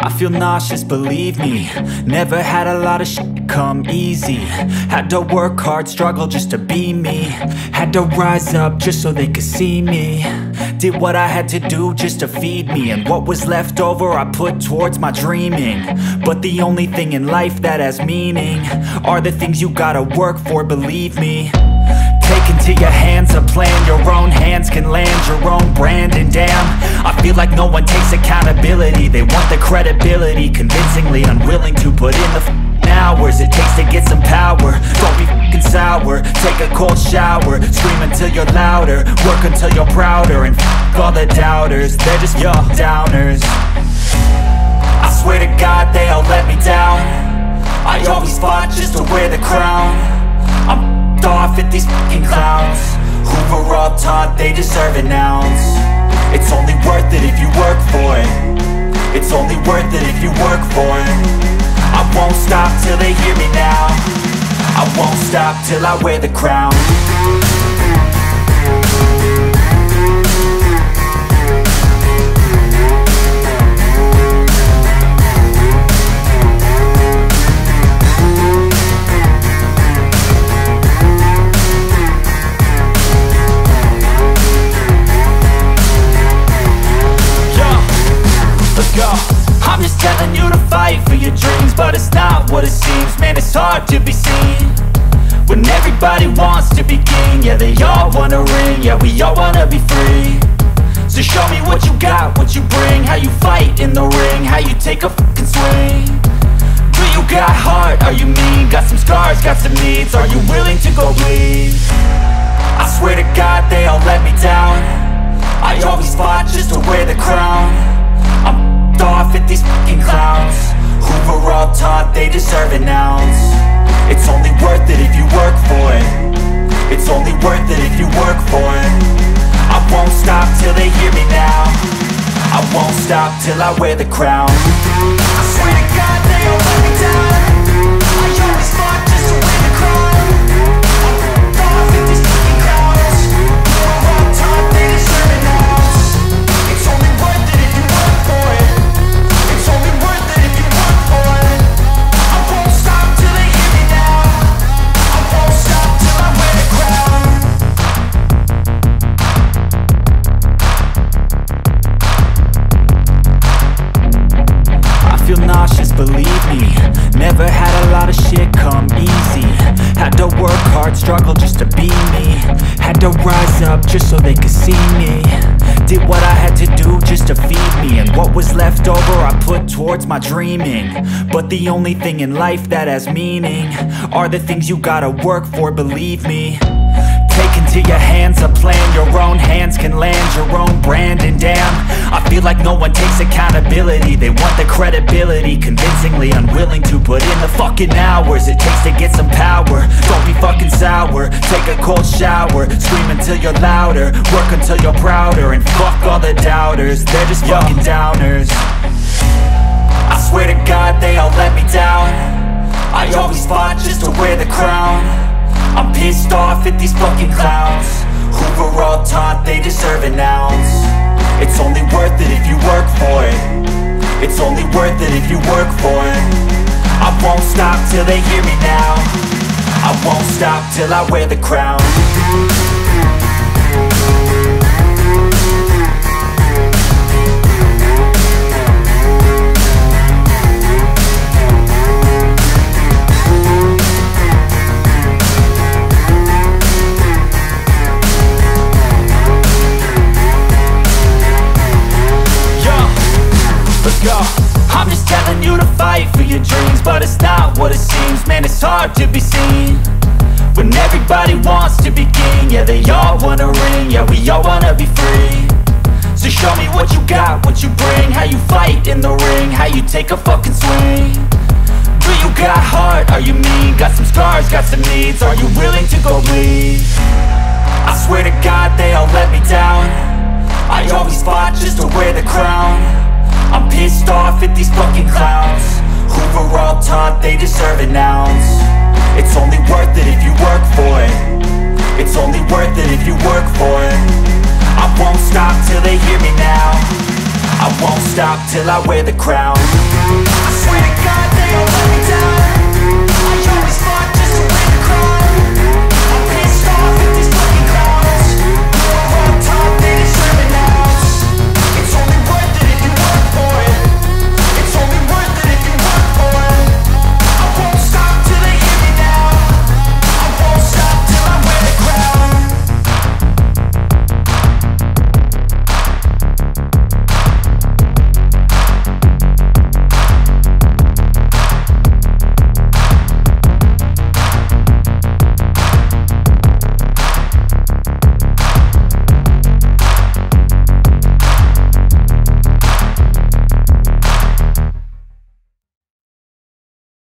I feel nauseous, believe me. Never had a lot of shit come easy. Had to work hard, struggle just to be me. Had to rise up just so they could see me. Did what I had to do just to feed me. And what was left over I put towards my dreaming. But the only thing in life that has meaning are the things you gotta work for, believe me. Take into your hands a plan. Your own hands can land your own brand. And damn, I feel like no one takes accountability. They want the credibility, convincingly unwilling to put in the hours it takes to get some power. Don't be f***ing sour. Take a cold shower. Scream until you're louder. Work until you're prouder. And f*** all the doubters, they're just your downers. I swear to God they all let me down. I always fought just to wear the crown. I'm off at these fucking clowns who were all taught they deserve an ounce. It's only worth it if you work for it. It's only worth it if you work for it. I won't stop till they hear me now. I won't stop till I wear the crown. I'm just telling you to fight for your dreams, but it's not what it seems. Man, it's hard to be seen when everybody wants to be king. Yeah, they all wanna ring, yeah, we all wanna be free. So show me what you got, what you bring, how you fight in the ring, how you take a fucking swing. Do you got heart, are you mean? Got some scars, got some needs, are you willing to go bleed? I swear to God they all let me down. I always fought just to wear the crown. I'm off at these fucking clowns who were all taught they deserve an ounce. It's only worth it if you work for it. It's only worth it if you work for it. I won't stop till they hear me now. I won't stop till I wear the crown. I swear to God they all let me down. I always fought just to wear the crown. I'm off at these fucking clowns who were all taught they deserve an ounce. It's only worth it if you work for it. It's only worth it if you work for it. I won't stop till they hear me now. I won't stop till I wear the crown. I feel nauseous, believe me. Never had a lot of shit come easy. Had to work hard, struggle just to be me. Had to rise up just so they could see me. Did what I had to do just to feed me. And what was left over I put towards my dreaming. But the only thing in life that has meaning are the things you gotta work for, believe me. Take into your hands a plan. Your own hands can land your own brand. And damn, I feel like no one takes accountability. They want the credibility, convincingly unwilling to put in the fucking hours it takes to get some power. Don't be fucking sour. Take a cold shower. Scream until you're louder. Work until you're prouder. And fuck all the doubters, they're just fucking downers. I swear to God they all let me down. I always fought just to wear the crown. I'm pissed off at these fucking clowns who were all taught they deserve an ounce. It's only worth it if you work for it. It's only worth it if you work for it. I won't stop till they hear me now. I won't stop till I wear the crown. I'm just telling you to fight for your dreams, but it's not what it seems. Man, it's hard to be seen when everybody wants to be king. Yeah, they all wanna ring, yeah, we all wanna be free. So show me what you got, what you bring, how you fight in the ring, how you take a fucking swing. Do you got heart, are you mean? Got some scars, got some needs, are you willing to go bleed? I swear to God they all let me down. I always fought just to wear the crown. I'm pissed off at these fucking clowns who were all taught they deserve an ounce. It's only worth it if you work for it. It's only worth it if you work for it. I won't stop till they hear me now. I won't stop till I wear the crown. I swear to God